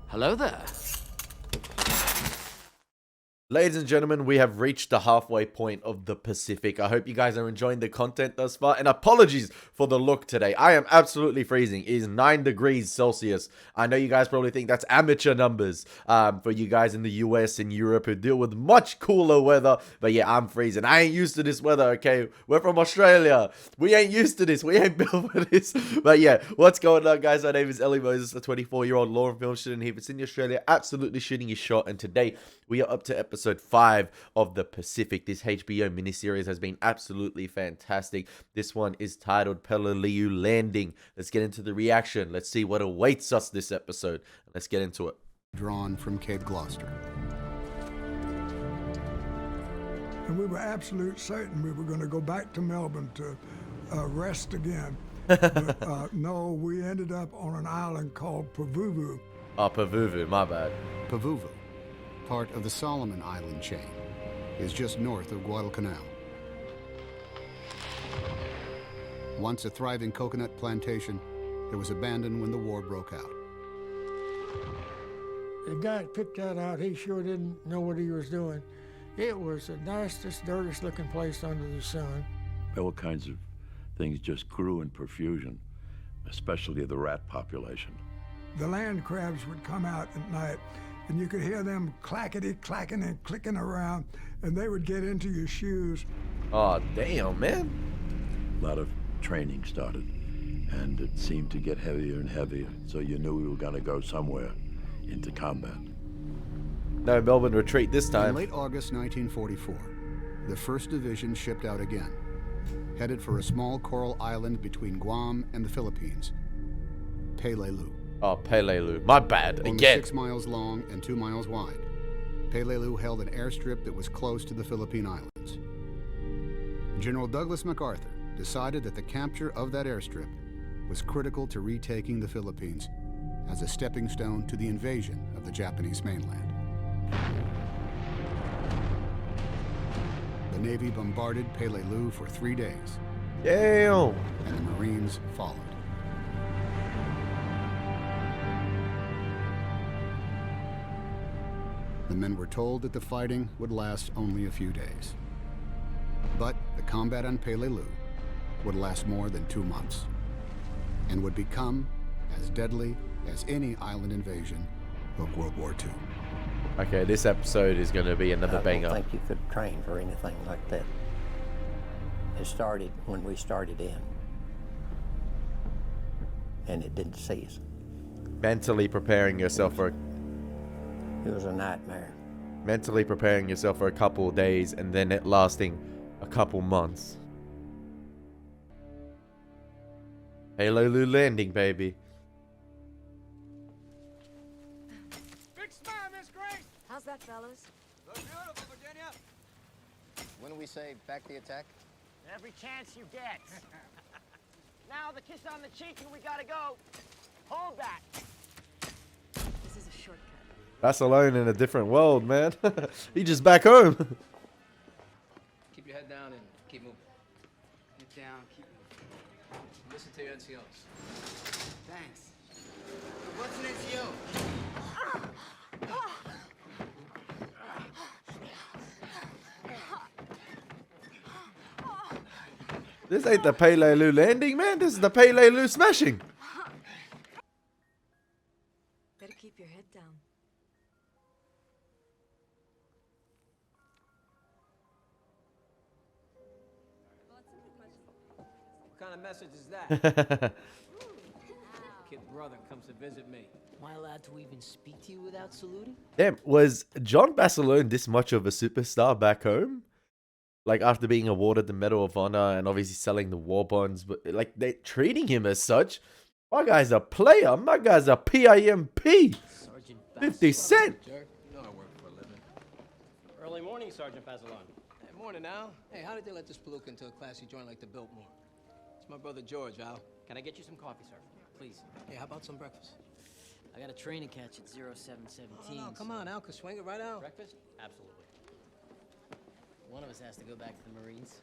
Hello there. Ladies and gentlemen, we have reached the halfway point of the Pacific. I hope you guys are enjoying the content thus far, and apologies for the look today. I am absolutely freezing. It is 9 degrees Celsius. I know you guys probably think that's amateur numbers for you guys in the US and Europe who deal with much cooler weather, but yeah, I'm freezing. I ain't used to this weather, okay? We're from Australia. We ain't used to this. We ain't built for this. But yeah, what's going on, guys? My name is Elie Moses, a 24-year-old law and film student here for Sydney, Australia, absolutely shooting his shot, and today we are up to episode 5 of The Pacific. This HBO miniseries has been absolutely fantastic. This one is titled Peleliu Landing. Let's get into the reaction. Let's see what awaits us this episode. Let's get into it. Drawn from Cape Gloucester. And we were absolutely certain we were going to go back to Melbourne to rest again. But no, we ended up on an island called Pavuvu. Oh, Pavuvu, my bad. Pavuvu, part of the Solomon Island chain, is just north of Guadalcanal. Once a thriving coconut plantation, it was abandoned when the war broke out. The guy that picked that out, he sure didn't know what he was doing. It was the nicest, dirtiest looking place under the sun. All kinds of things just grew in profusion, especially the rat population. The land crabs would come out at night, and you could hear them clackety-clacking and clicking around, and they would get into your shoes. Oh, damn, man. A lot of training started, and it seemed to get heavier and heavier, so you knew we were going to go somewhere into combat. No Melbourne retreat this In time. late August 1944, the 1st Division shipped out again, headed for a small coral island between Guam and the Philippines, Peleliu. Oh, Peleliu. My bad. Only Again. 6 miles long and 2 miles wide, Peleliu held an airstrip that was close to the Philippine Islands. General Douglas MacArthur decided that the capture of that airstrip was critical to retaking the Philippines as a stepping stone to the invasion of the Japanese mainland. The Navy bombarded Peleliu for 3 days, Damn. and the Marines followed. The men were told that the fighting would last only a few days. But the combat on Peleliu would last more than 2 months and would become as deadly as any island invasion of World War II. Okay, this episode is going to be another I banger. don't think you could train for anything like that. It started when we started in, and it didn't cease. Mentally preparing yourself for It was a nightmare. a couple of days and then it lasting a couple months. Peleliu Landing, baby. Big smile, Miss Grace! How's that, fellas? Look beautiful, Virginia! When do we say back the attack? Every chance you get. Now the kiss on the cheek and we gotta go. Hold that. This is a shortcut. Basilone in a different world, man. He just back home. Keep your head down and keep moving. Get down, keep moving. Listen to your NCOs. Thanks. What's an NCO? This ain't the Peleliu Landing, man. This is the Peleliu smashing. Better keep your head down. What kind of message is that? Kid brother comes to visit me. Am I allowed to even speak to you without saluting? Damn, was John Basilone this much of a superstar back home? Like, after being awarded the Medal of Honor and obviously selling the war bonds, but like, they're treating him as such. My guy's a player. My guy's a PIMP. Sergeant 50 Cent. Jerk, you know I work for a living. Early morning, Sergeant Basilone. Hey, morning, Al. Hey, how did they let this Palooka into a classy joint like the Biltmore? It's my brother George, Al. Can I get you some coffee, sir? Please. Hey, how about some breakfast? I got a train to catch at 0717. Oh, no, come on, Al. Could swing it right out. Breakfast? Absolutely. One of us has to go back to the Marines.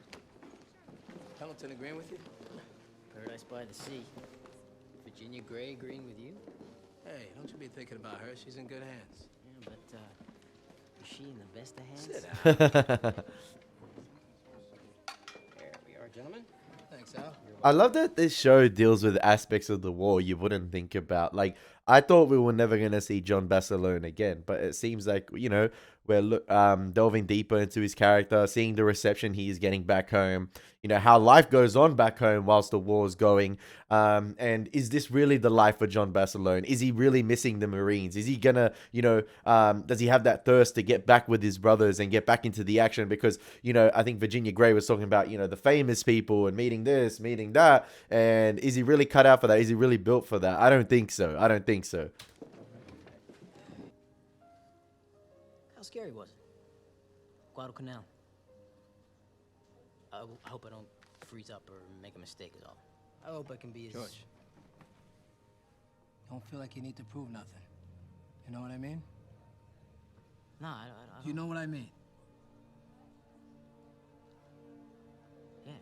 Pendleton agreeing with you? Paradise by the Sea. Virginia Gray agreeing with you? Hey, don't you be thinking about her. She's in good hands. Yeah, but is she in the best of hands? Sit down. There we are, gentlemen. Thanks, Al. I love that this show deals with aspects of the war you wouldn't think about. Like, I thought we were never going to see John Basilone again, but it seems like, we're delving deeper into his character, seeing the reception he is getting back home, how life goes on back home whilst the war is going. And is this really the life for John Basilone? Is he really missing the Marines? Is he gonna, does he have that thirst to get back with his brothers and get back into the action? Because, I think Virginia Gray was talking about, the famous people and meeting this, meeting that. And is he really cut out for that? Is he really built for that? I don't think so. How scary was it? Guadalcanal. I hope I don't freeze up or make a mistake is all. I hope I can be as... George. Don't feel like you need to prove nothing. You know what I mean? Nah, I don't... You know what I mean? Yeah.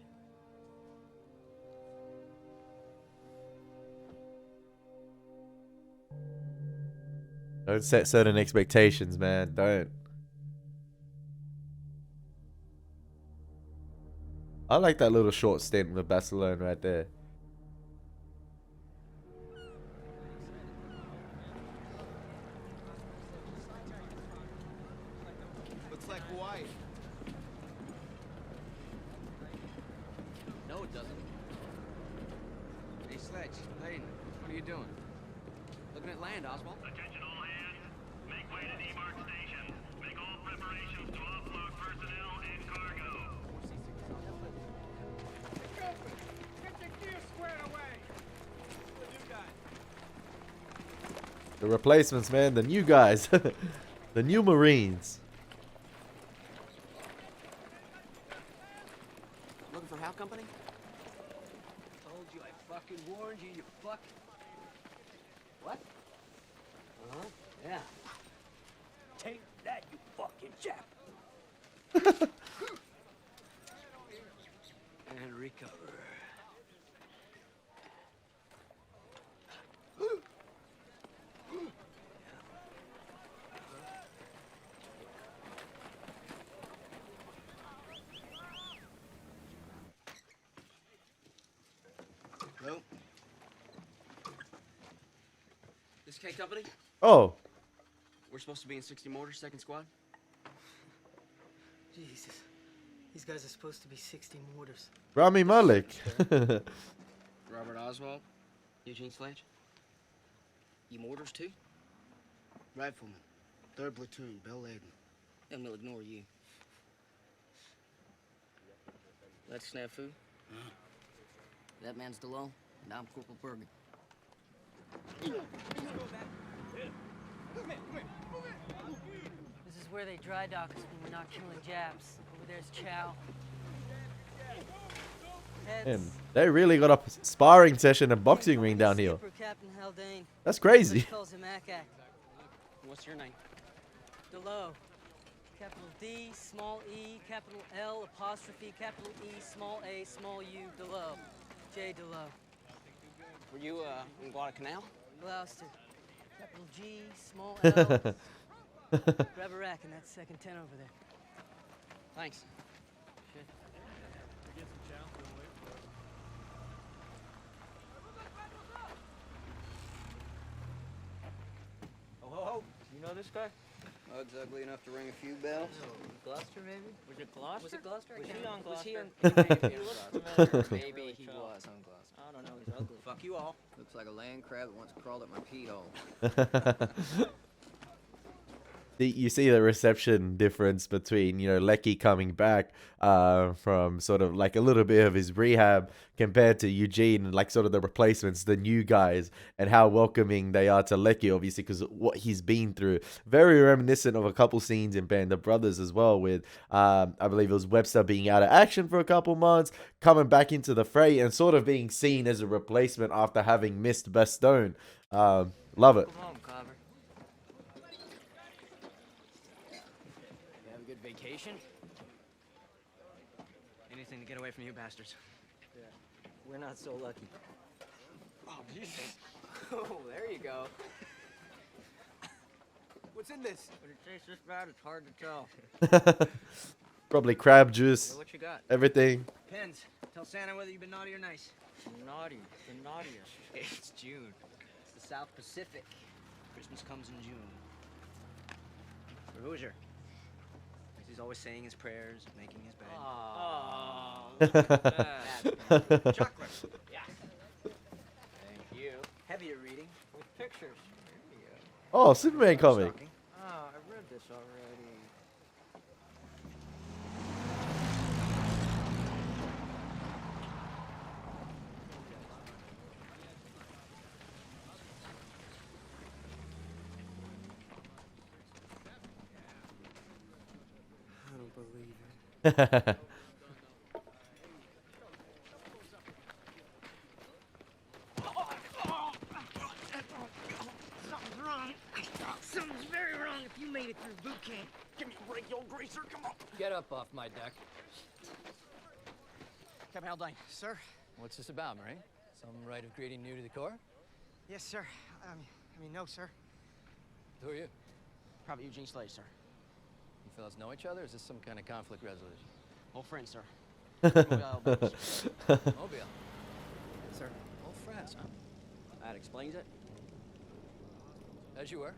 Don't set certain expectations, man. Don't. I like that little short stint with Basilone right there. Looks like Hawaii. No, it doesn't. Hey, Sledge, Layden, what are you doing? Looking at land, Oswald? Attention all hands. Make way to debark station. Make all preparations to offload personnel and cargo. Get your gear squared away! The new guy. The replacements, man. The new guys. The new Marines. Looking for How Company? Told you, I fucking warned you, you fuck. What? Uh-huh, yeah. Take that, you fucking Jap! And recover. Nope. This K Company? Oh, We're supposed to be in 60 Mortars, second squad? Jesus. These guys are supposed to be 60 mortars. Rami Malek. Robert Oswald, Eugene Sledge. You mortars too? Rifleman, 3rd Platoon, Bill Layden. And we'll ignore you. That's Snafu. That man's DeLone, and I'm Corporal Bergen. This is where they dry dock us when we're not killing Japs. Over there's Chow. And they really got a sparring session and boxing ring down here. Captain Haldane. That's crazy. Calls him Akak. What's your name? DeLoe. Capital D, small e, capital L, apostrophe, capital E, small a, small u, DeLoe. J. DeLoe. Were you, in Guadalcanal? Gloucester. Capital G, small L. Grab a rack in that second tent over there. Thanks. Shit. Oh, you know this guy? Mug's ugly enough to ring a few bells. Gloucester, maybe? Was it Gloucester? Was it Gloucester? Was I he can't- on was he Gloucester? on- He looked familiar. Maybe he was on Gloucester. I don't know, he's ugly. Fuck you all. Looks like a land crab that once crawled up my pee hole. You see the reception difference between, Lecky coming back from sort of like a little bit of his rehab compared to Eugene and like sort of the replacements, the new guys, and how welcoming they are to Lecky, obviously, because what he's been through. Very reminiscent of a couple scenes in Band of Brothers as well, with I believe it was Webster being out of action for a couple months, coming back into the fray and sort of being seen as a replacement after having missed Basilone. Love it. Come home, Carver. Good vacation? Anything to get away from you bastards. Yeah. We're not so lucky. Oh, Jesus. Oh, there you go. What's in this? Would it taste this bad? It's hard to tell. Probably crab juice. What you got? Everything. Pens. Tell Santa whether you've been naughty or nice. Naughty. The naughtiest. It's June. It's the South Pacific. Christmas comes in June. For Hoosier. He's always saying his prayers, making his bed. Oh. Chocolate. Yeah. Thank you. Heavier reading with pictures. Oh, Superman comic. Oh, I've read this already. I don't believe it. Something's wrong. Something's very wrong if you made it through boot camp. Give me a break, you old greaser. Come on. Get up off my deck. Captain Haldane. Sir? What's this about, Marine? Some right of greeting new to the Corps? Yes, sir. I mean, no, sir. Who are you? Private Eugene Slade, sir. You fellas know each other, or is this some kind of conflict resolution? Old friend, sir. Mobile. Sir. Old friends, huh? That explains it. As you were.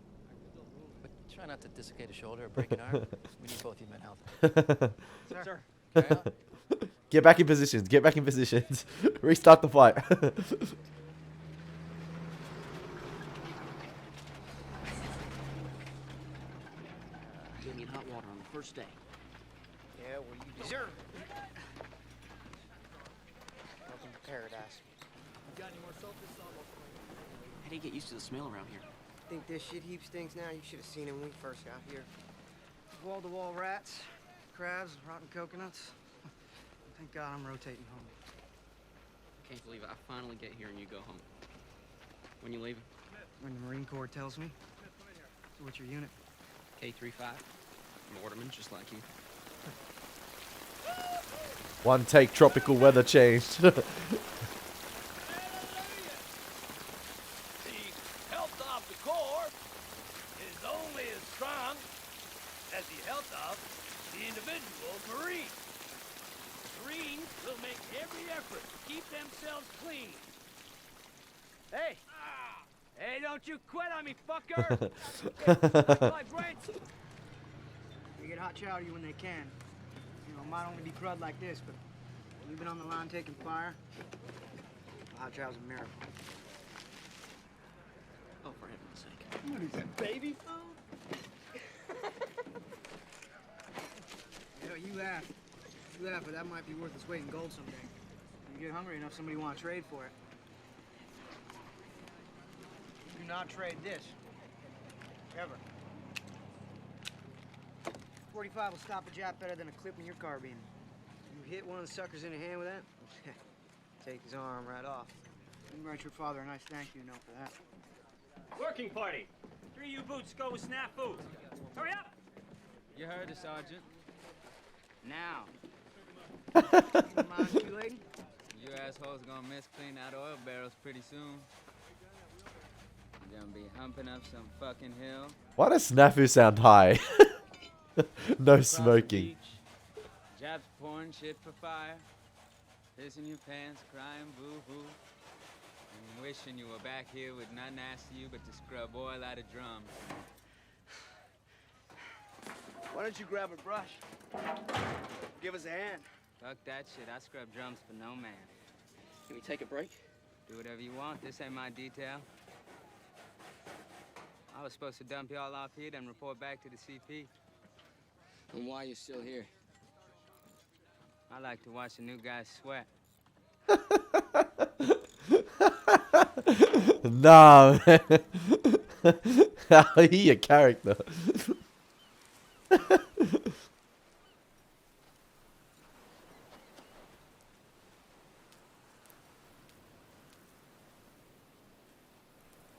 But try not to dislocate a shoulder or break an arm. We need both of you men healthy. Sir. Carry on. Get back in positions. Get back in positions. Restart the fight. Gave me in hot water on the first day. Yeah, well, you deserve it. Welcome to paradise. Got any more salt? This almost. How do you get used to the smell around here? Think this shit heap stinks now? You should have seen it when we first got here. Wall-to-wall rats, crabs, rotten coconuts. Thank God I'm rotating home. I can't believe it. I finally get here and you go home. When you leaving? When the Marine Corps tells me. So what's your unit? K-35. I'm a waterman, just like you. One take tropical weather change. The health of the Corps is only as strong as the health of the individual Marine. Marines will make every effort to keep themselves clean. Hey! Hey, don't you quit on me, fucker! My brains! They get hot chow to you when they can. You know, it might only be crud like this, but we've been on the line taking fire. Hot chow's a miracle. Oh, for heaven's sake. What is that, baby food? You know, you laugh. You laugh, but that might be worth its weight in gold someday. You get hungry enough, somebody want to trade for it. Do not trade this. Ever. 45 will stop a Jap better than a clip in your carbine. You hit one of the suckers in the hand with that, take his arm right off. You can write your father a nice thank you note for that. Working party. 3 U-boots go with snafu. Hurry up! You heard the sergeant. Now. Mind you, lady? You assholes gonna miss cleaning out oil barrels pretty soon. You're gonna be humping up some fucking hill. Why does snafu sound high? No Across the smoking. beach, Japs pouring shit for fire. Pissing your pants, crying boo-hoo. And wishing you were back here with nothing asked of you but to scrub oil out of drums. Why don't you grab a brush? Give us a hand. Fuck that shit. I scrub drums for no man. Can we take a break? Do whatever you want. This ain't my detail. I was supposed to dump y'all off here, then report back to the CP. And why are you still here? I like to watch the new guys sweat. Nah, man. He a character.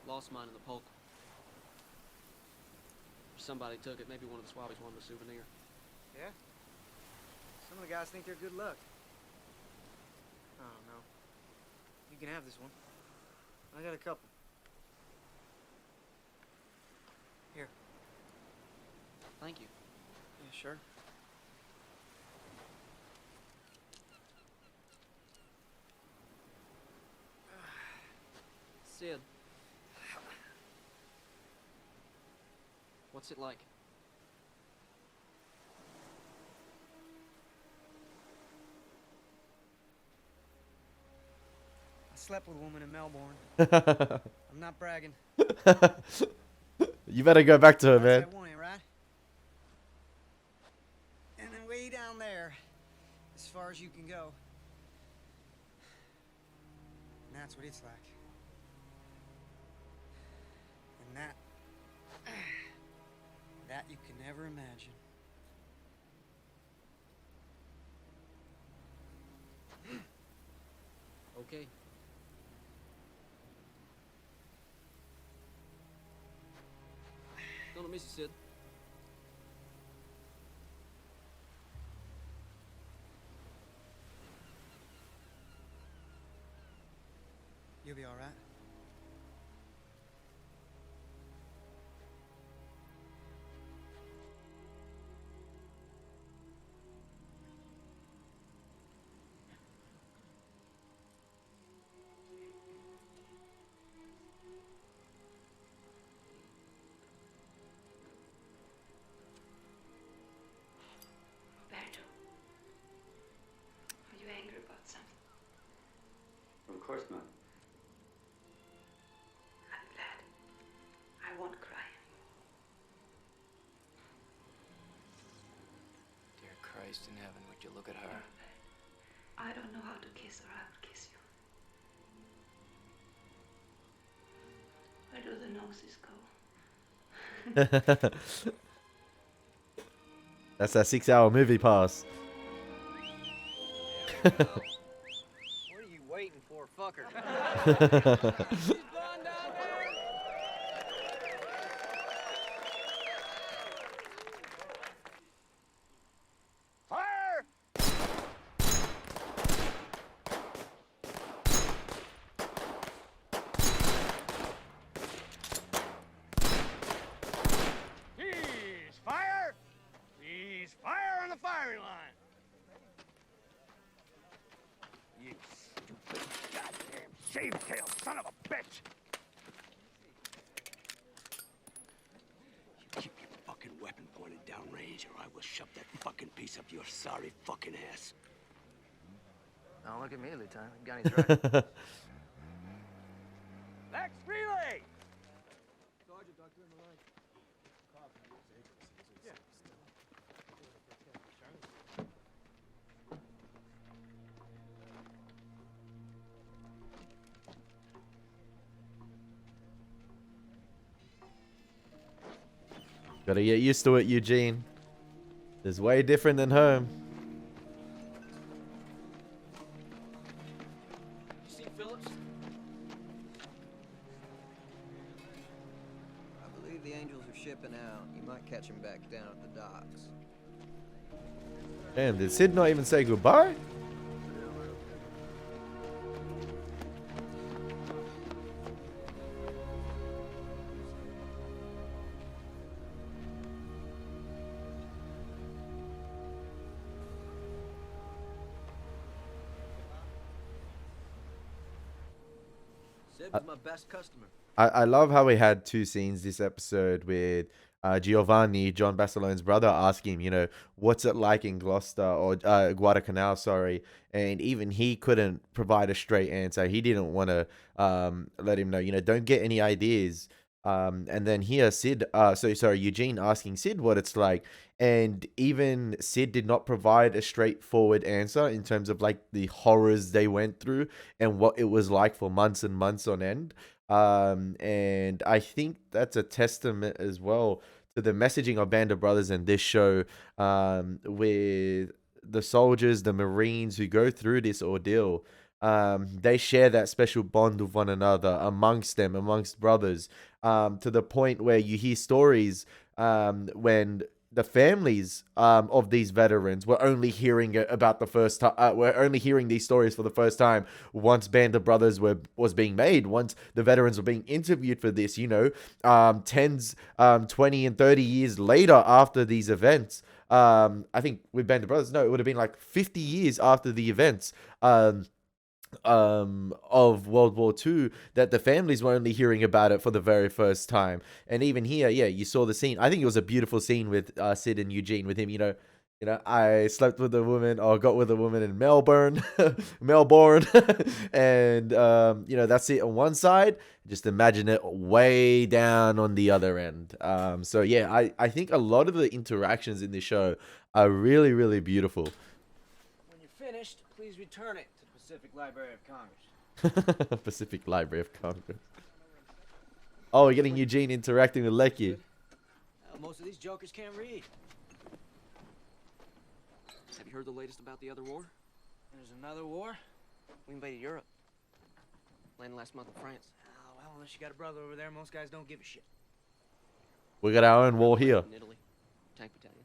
Lost mine in the polk. Somebody took it. Maybe one of the swabbies wanted a souvenir. Yeah? Some of the guys think they're good luck. I don't know. You can have this one. I got a couple. Here. Thank you. Yeah, sure. Sid. What's it like? I slept with a woman in Melbourne. I'm not bragging. You better go back to her, man. That's that one, right? And then way down there, as far as you can go. And that's what it's like. And that you can never imagine. Okay. Gonna miss you, Sid. You'll be all right. Roberto, are you angry about something? Of course not. I'm glad. I won't cry anymore. Dear Christ in heaven, would you look at her? I don't know how to kiss her. I will kiss you. Where do the noses go? That's that 6-hour movie pass. What are you waiting for, fucker? Fire! Please, fire! Please, fire on the firing line! You stupid goddamn shave-tail son of a bitch! You keep your fucking weapon pointed downrange, or I will shove that fucking piece up your sorry fucking ass. Don't look at me, Lieutenant. Gunny's right. Next relay! Sergeant, Doctor in the line. Gotta get used to it, Eugene. It's way different than home. You see Phillips? I believe the Angels are shipping out. You might catch him back down at the docks. Damn, did Sid not even say goodbye? Sid was my best customer. I love how we had two scenes this episode with Giovanni, John Basilone's brother, asking him, what's it like in Gloucester or Guadalcanal, sorry. And even he couldn't provide a straight answer. He didn't want to let him know, don't get any ideas. And then here, Eugene asking Sid what it's like. And even Sid did not provide a straightforward answer in terms of like the horrors they went through and what it was like for months and months on end. And I think that's a testament as well to the messaging of Band of Brothers in this show, with the soldiers, the Marines who go through this ordeal. They share that special bond with one another amongst brothers, to the point where you hear stories when the families of these veterans were only hearing about the first time. We're only hearing these stories for the first time once Band of Brothers was being made. Once the veterans were being interviewed for this, 10s, 20 and 30 years later after these events. I think with Band of Brothers, no, it would have been like 50 years after the events. Of World War II, that the families were only hearing about it for the very first time. And even here, yeah, you saw the scene. I think it was a beautiful scene with Sid and Eugene, with him, I slept with a woman, or got with a woman in Melbourne, and that's it on one side. Just imagine it way down on the other end. So yeah, I think a lot of the interactions in this show are really, really beautiful. When you're finished, please return it to the Pacific Library of Congress. Pacific Library of Congress. Oh, we're getting Eugene interacting with Lecky. Most of these jokers can't read. Have you heard the latest about the other war? There's another war? We invaded Europe. Landed last month in France. Oh, well, unless you got a brother over there, most guys don't give a shit. We got our own war here. In Italy. Tank battalion.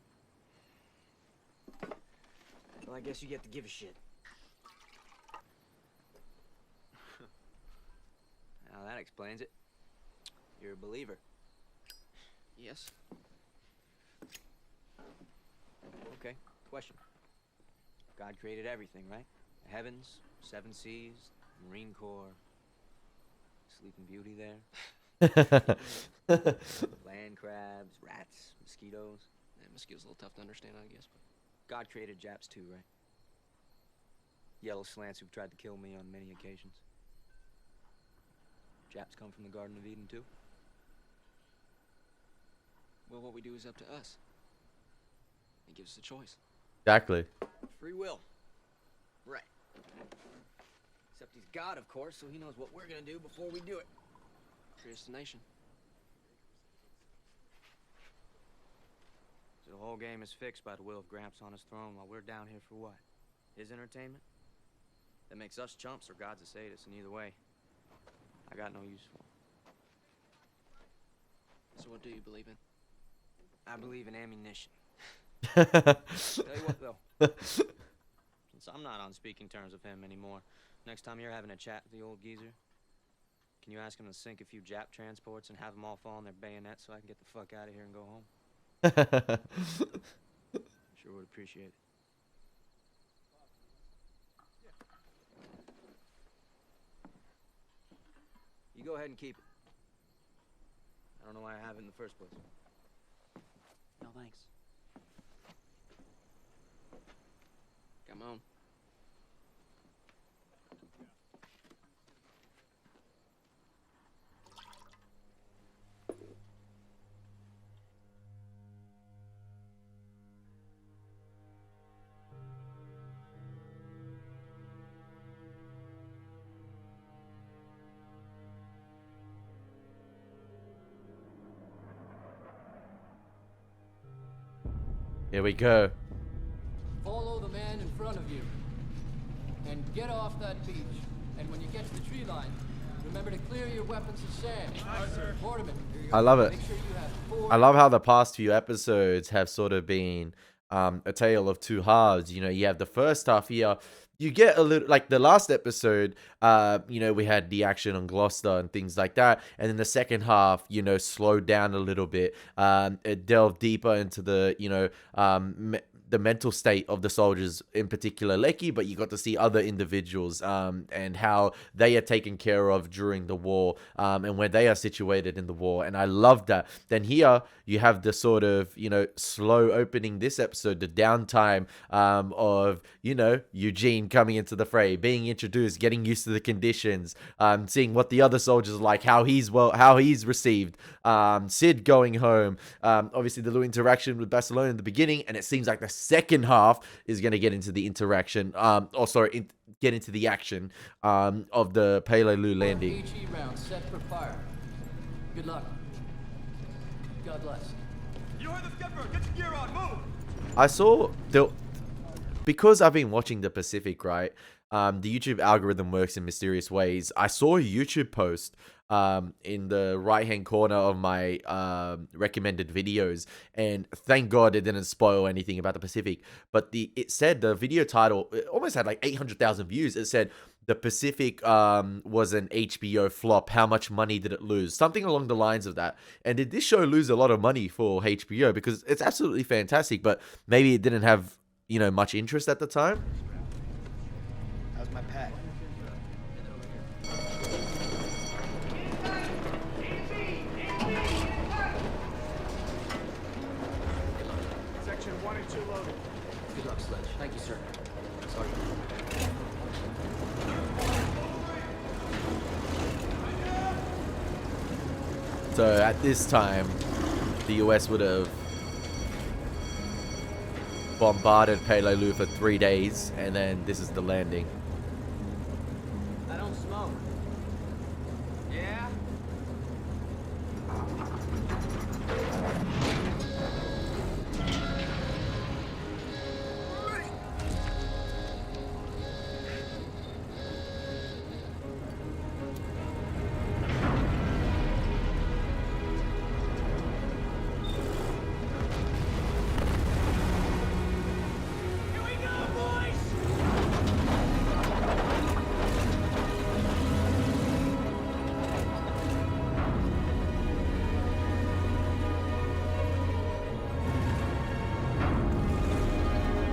Well, I guess you get to give a shit. Now that explains it. You're a believer. Yes. Okay, question. God created everything, right? The heavens, 7 seas, Marine Corps, Sleeping Beauty there. Land crabs, rats, mosquitoes. Yeah, mosquitoes a little tough to understand, I guess. But God created Japs too, right? Yellow slants who've tried to kill me on many occasions. Japs come from the Garden of Eden too? well, what we do is up to us. He gives us a choice. Exactly. Free will. Right. Except he's God, of course, so he knows what we're gonna do before we do it. Predestination. So the whole game is fixed by the will of Gramps on his throne while we're down here for what? His entertainment? That makes us chumps or God's a sadist, and either way, I got no use for him. So what do you believe in? I believe in ammunition. Tell you what, though. Since I'm not on speaking terms with him anymore, next time you're having a chat with the old geezer, can you ask him to sink a few Jap transports and have them all fall on their bayonets so I can get the fuck out of here and go home? Sure would appreciate it. You go ahead and keep it. I don't know why I have it in the first place. No, thanks. Come on. Here we go. Follow the man in front of you. And get off that beach. And when you get to the tree line, remember to clear your weapons of sand. Mortimer, I love it. make sure you have 4. I love how the past few episodes have sort of been a tale of two halves. You know, you have the first half here. You get a little, like the last episode, we had the action on Gloucester and things like that. And then the second half, slowed down a little bit. It delved deeper into the, the mental state of the soldiers, in particular Lecky, but you got to see other individuals and how they are taken care of during the war and where they are situated in the war. And I love that. Then here you have the sort of, slow opening this episode, the downtime of, Eugene coming into the fray, being introduced, getting used to the conditions, seeing what the other soldiers are like, how he's received, Sid going home, obviously the little interaction with Basilone in the beginning, and it seems like the second half is going to get into the interaction, get into the action of the Peleliu landing. HE round set for fire. Good luck. God bless. You heard the skipper. Get your gear on. Move. I saw because I've been watching the Pacific, right? the YouTube algorithm works in mysterious ways. I saw a YouTube post in the right-hand corner of my recommended videos, and thank God it didn't spoil anything about the Pacific. But it said the video title, it almost had like 800,000 views. It said the Pacific was an HBO flop. How much money did it lose? Something along the lines of that. And did this show lose a lot of money for HBO? Because it's absolutely fantastic, but maybe it didn't have, you know, much interest at the time. How's my pack? Section 1 and 2 loaded. Good luck, Sledge. Thank you, sir. Sorry. So at this time, the US would have bombarded Peleliu for 3 days, and then this is the landing. I don't smoke. Yeah?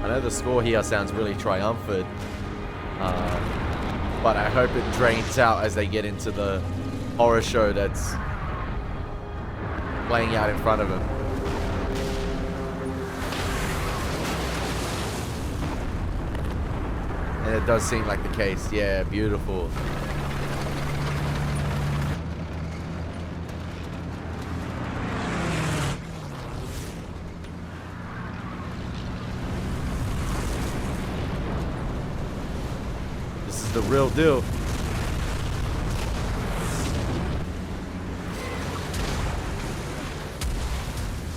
I know the score here sounds really triumphant, but I hope it drains out as they get into the horror show that's playing out in front of them. And it does seem like the case. Yeah, beautiful. This is the real deal.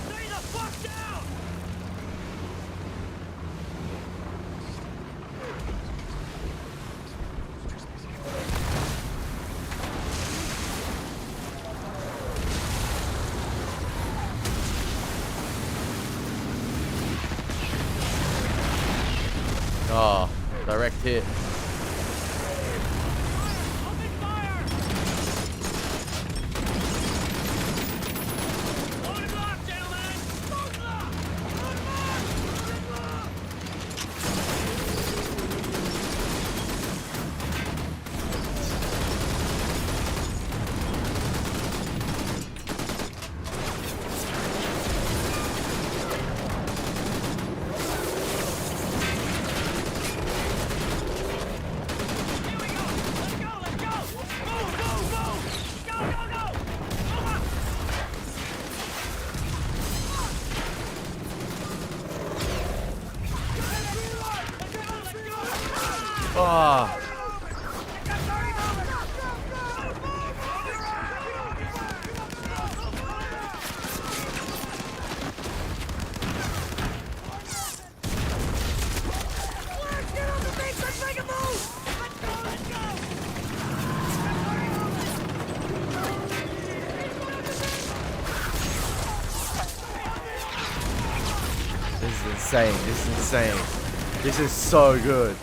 Stay the fuck down! Oh, direct hit. Oh. This is insane. This is insane. This is so good.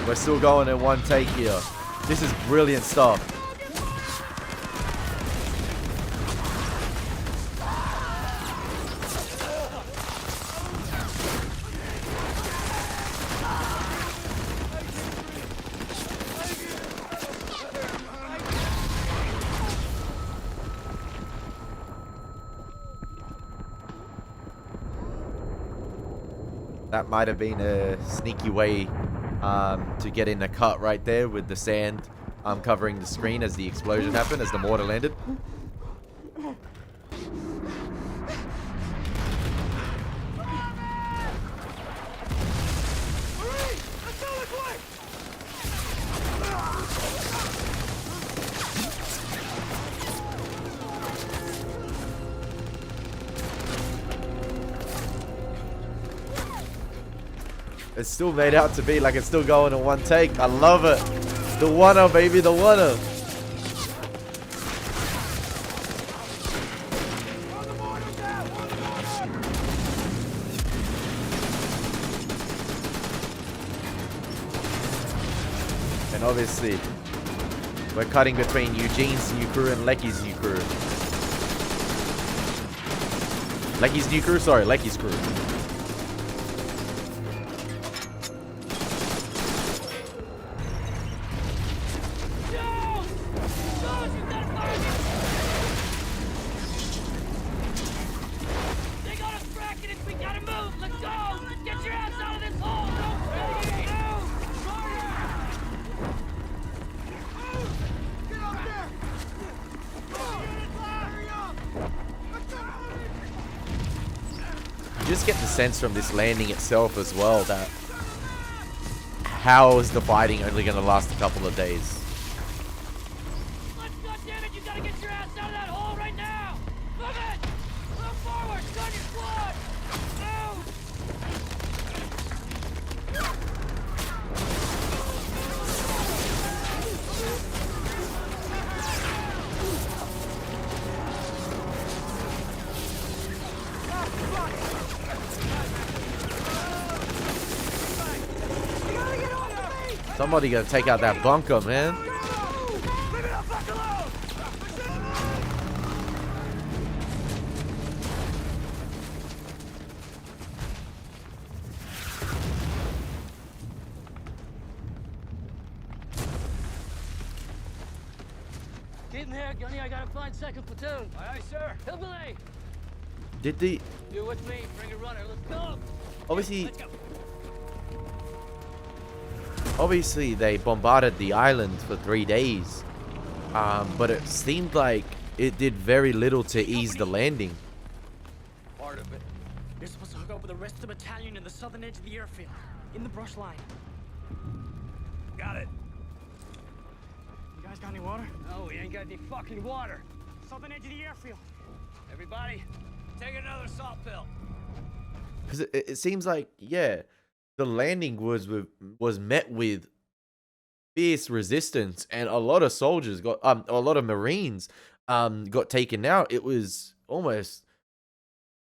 We're still going in one take here. This is brilliant stuff. That might have been a sneaky way to get in a cut right there with the sand covering the screen as the explosion happened, as the mortar landed. It's still made out to be like it's still going in one take. I love it. The one-er, baby, the one-er. And obviously, we're cutting between Eugene's new crew and Lecky's new crew. Lecky's new crew? Sorry, Lecky's crew. You just get the sense from this landing itself as well that how is the fighting only going to last a couple of days? Goddammit, you gotta get your ass out of that hole right now! Move it! Move forward! Start your squad! Somebody gotta take out that bunker, man. Keep him here, Gunny. I gotta find second platoon. Aye, aye, sir. Hillbilly! Did the... You with me? Bring a runner. Let's go! Obviously... Let's go. Obviously, they bombarded the island for 3 days. But it seemed like it did very little to ease the landing. Part of it. You're supposed to hook up with the rest of the battalion in the southern edge of the airfield. In the brush line. Got it. You guys got any water? No, we ain't got any fucking water. Southern edge of the airfield. Everybody, take another salt pill. Because it seems like, yeah, the landing was met with fierce resistance, and a lot of soldiers got a lot of Marines got taken out. It was almost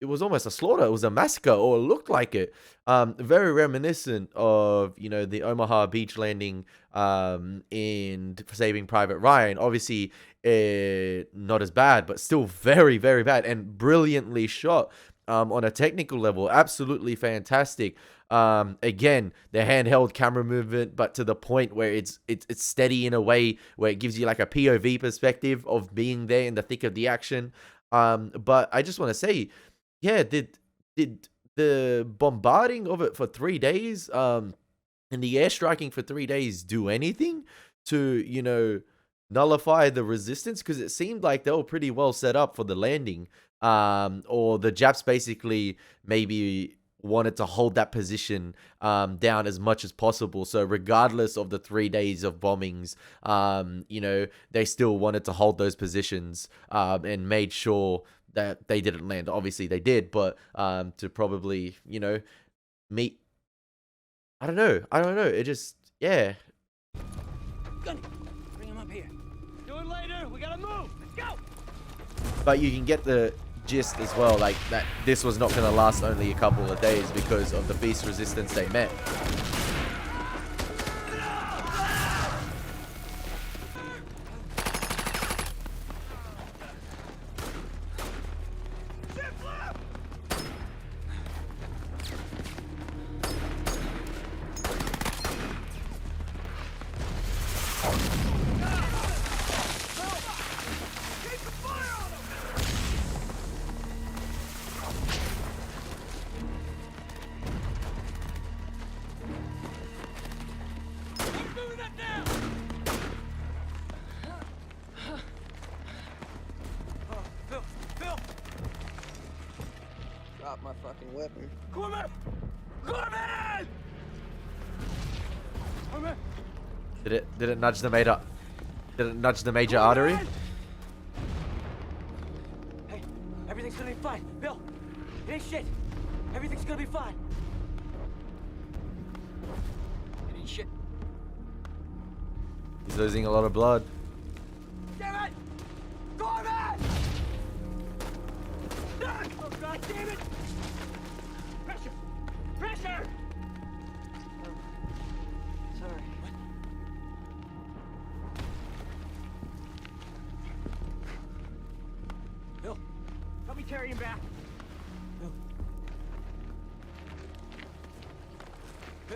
a slaughter. It was a massacre, or it looked like it. Very reminiscent of, you know, the Omaha beach landing in Saving Private Ryan. Obviously, not as bad, but still very, very bad and brilliantly shot. On a technical level, absolutely fantastic. Again, the handheld camera movement, but to the point where it's steady in a way where it gives you like a POV perspective of being there in the thick of the action. But I just want to say, yeah, did the bombarding of it for 3 days, and the airstriking for 3 days do anything to, you know, nullify the resistance? Because it seemed like they were pretty well set up for the landing. Or the Japs basically maybe wanted to hold that position down as much as possible. So regardless of the 3 days of bombings, you know, they still wanted to hold those positions and made sure that they didn't land. Obviously they did, but to probably, you know, meet... I don't know. It just, yeah. Gunny, bring him up here. Do it later. We gotta move. Let's go. But you can get the gist as well, like that this was not going to last only a couple of days because of the beast resistance they met. Drop my fucking weapon. Gorman! Gorman! Gorman! Did it nudge the major? Did it nudge the major artery? Hey, everything's gonna be fine. Bill, it ain't shit. Everything's gonna be fine. shit. He's losing a lot of blood. Damn it! Gorman! Oh, God damn it! Pressure! Pressure! Sorry. Bill, help me carry him back.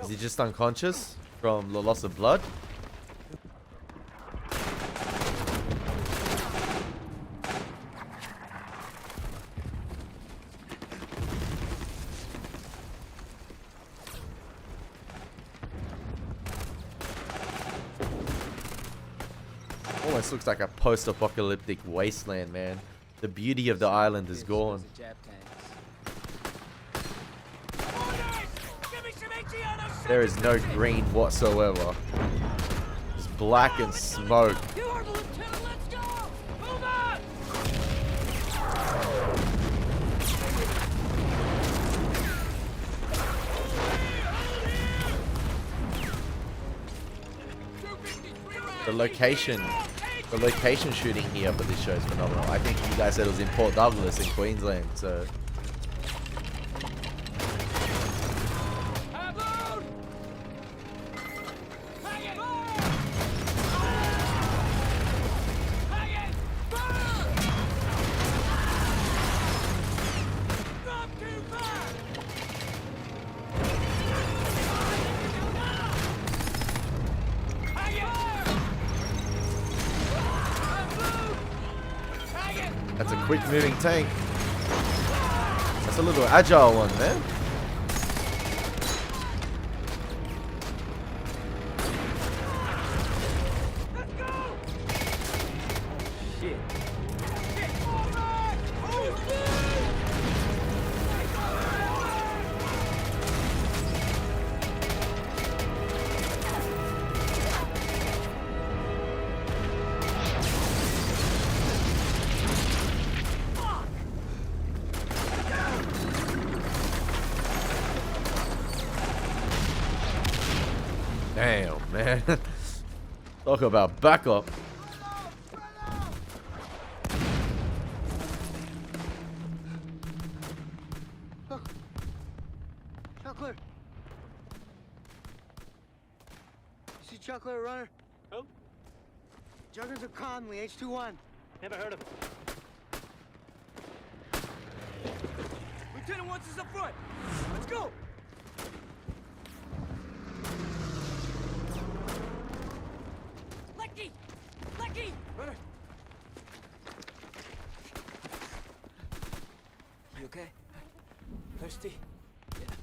Is he just unconscious from the loss of blood? Almost looks like a post-apocalyptic wasteland, man. The beauty of the island is gone. There is no green whatsoever. It's black and smoke. The location shooting here for this show is phenomenal. I think you guys said it was in Port Douglas in Queensland, so. That's a quick moving tank. That's a little agile one, man. Damn, man. Talk about backup. Chuckler. You see Chuckler, a runner? Who? Juggins of Conley, H21. Never heard of him. Lieutenant wants us up front. Let's go. Lecky! Lecky! Runner. You okay? Thirsty? Yeah.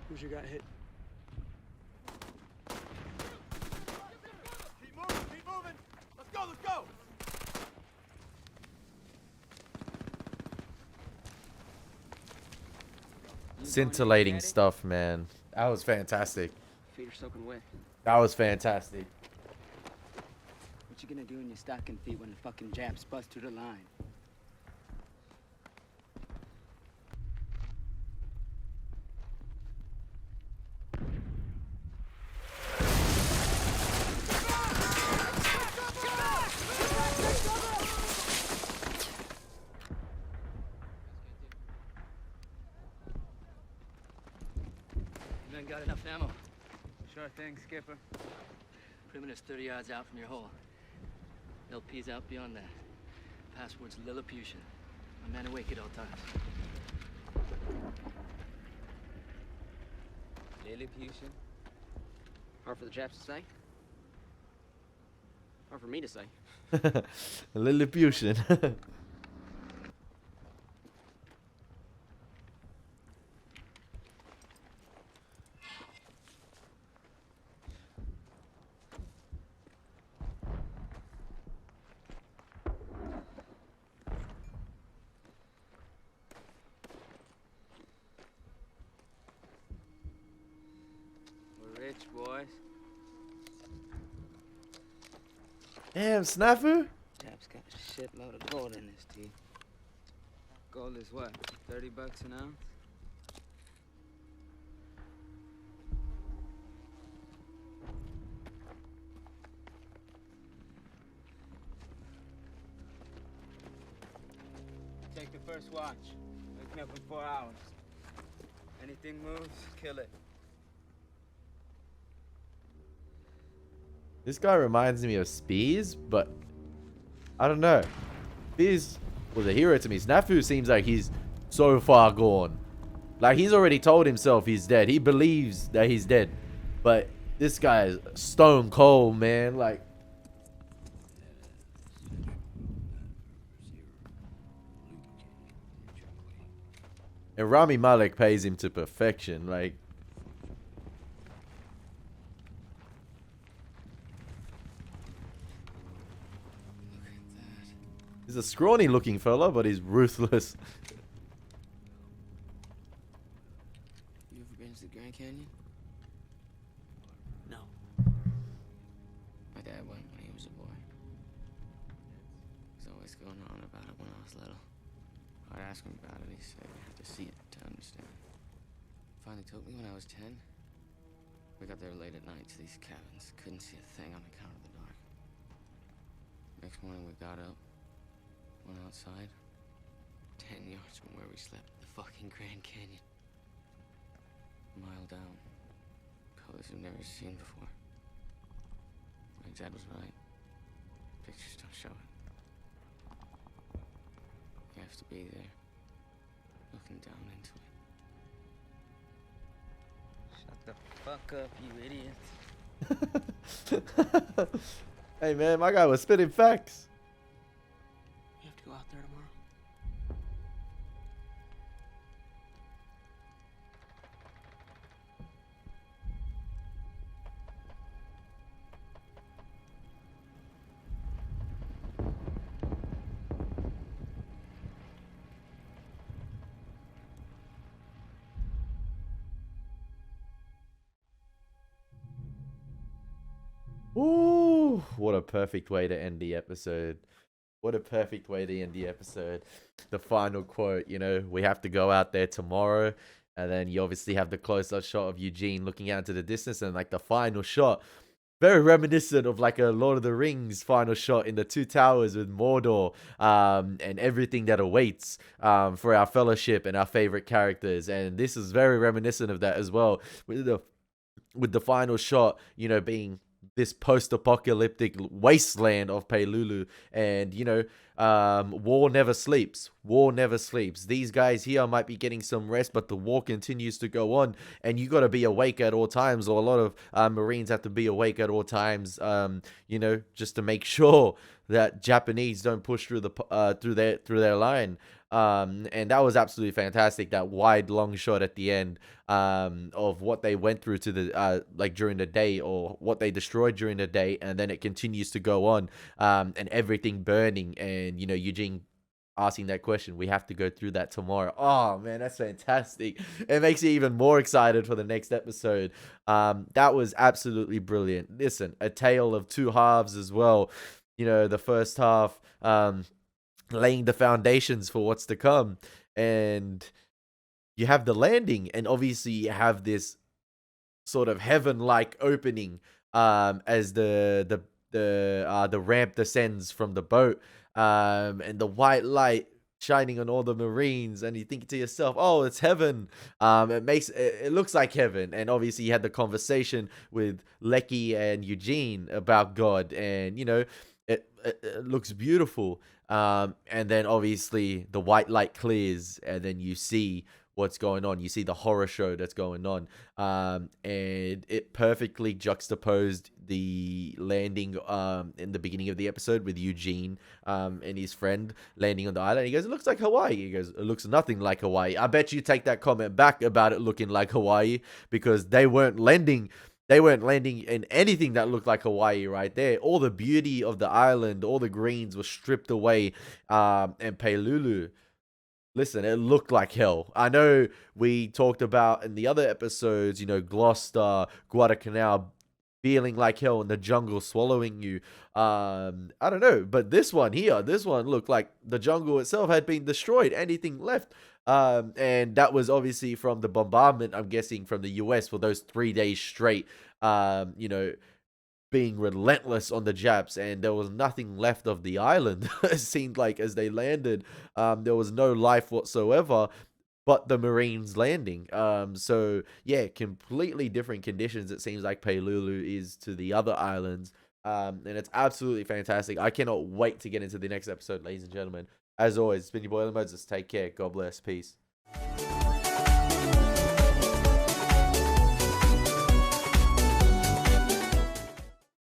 Who's your got hit? Keep moving, keep moving. Let's go, let's go. Scintillating stuff, man. That was fantastic. Feet are soaking wet. That was fantastic. What you gonna do in your stocking feet when the fucking Japs bust through the line? You ain't got enough ammo. Sure thing, Skipper. Perimeter's 30 yards out from your hole. LP's out beyond that. Password's Lilliputian. My man awake at all times. Lilliputian? Hard for the Japs to say. Hard for me to say. Lilliputian. We're rich, boys. Damn, Snafu. Japs got a shitload of gold in this, dude. Gold is what, 30 bucks an ounce? Take the first watch. Wake me up in 4 hours. Anything moves, kill it. This guy reminds me of Spears, but I don't know. Spears was a hero to me. Snafu seems like he's so far gone. Like, he's already told himself he's dead. He believes that he's dead. But this guy is stone cold, man. Like, and Rami Malek pays him to perfection. Like, he's a scrawny looking fella, but he's ruthless. You ever been to the Grand Canyon? No. My dad went when he was a boy. He's always going on about it when I was little. I'd ask him about it, he said you have to see it to understand. Finally took me when I was 10. We got there late at night to these cabins. Couldn't see a thing on account of the dark. Next morning we got up, went outside. 10 yards from where we slept, the fucking Grand Canyon. A mile down. Colors we've never seen before. My dad was right. Pictures don't show it. You have to be there, looking down into it. Shut the fuck up, you idiot. Hey, man, my guy was spitting facts. You have to go out there tomorrow. Ooh, what a perfect way to end the episode. What a perfect way to end the episode. The final quote, you know, we have to go out there tomorrow. And then you obviously have the close-up shot of Eugene looking out into the distance. And like the final shot, very reminiscent of like a Lord of the Rings final shot in the Two Towers with Mordor, and everything that awaits for our fellowship and our favorite characters. And this is very reminiscent of that as well, with the final shot, you know, being this post-apocalyptic wasteland of Peleliu. And, you know, war never sleeps. War never sleeps. These guys here might be getting some rest, but the war continues to go on, and you got to be awake at all times, or a lot of Marines have to be awake at all times, you know, just to make sure that Japanese don't push through the through their line. And that was absolutely fantastic. That wide long shot at the end of what they went through to the like during the day, or what they destroyed during the day, and then it continues to go on, and everything burning, and you know, Eugene asking that question, we have to go through that tomorrow. Oh man, that's fantastic. It makes you even more excited for the next episode. That was absolutely brilliant. Listen, a tale of two halves as well. You know, the first half laying the foundations for what's to come, and you have the landing, and obviously you have this sort of heaven-like opening as the ramp descends from the boat, and the white light shining on all the Marines, and you think to yourself, oh, it's heaven. It looks like heaven. And obviously you had the conversation with Lecky and Eugene about God, and you know, it looks beautiful. And then obviously the white light clears, and then you see what's going on. You see the horror show that's going on. And it perfectly juxtaposed the landing in the beginning of the episode with Eugene and his friend landing on the island. He goes, it looks like Hawaii. He goes, it looks nothing like Hawaii. I bet you take that comment back about it looking like Hawaii, because they weren't landing in anything that looked like Hawaii right there. All the beauty of the island, all the greens were stripped away. And Peleliu, listen, it looked like hell. I know we talked about in the other episodes, you know, Gloucester, Guadalcanal, feeling like hell and the jungle swallowing you. I don't know, but this one looked like the jungle itself had been destroyed, anything left. And that was obviously from the bombardment, I'm guessing, from the US for those 3 days straight, you know, being relentless on the Japs, and there was nothing left of the island. It seemed like as they landed, there was no life whatsoever but the Marines landing. So yeah, completely different conditions it seems like Peleliu is to the other islands. And it's absolutely fantastic. I cannot wait to get into the next episode, ladies and gentlemen. As always, it's been your boy Elie Moses. Take care. God bless. Peace.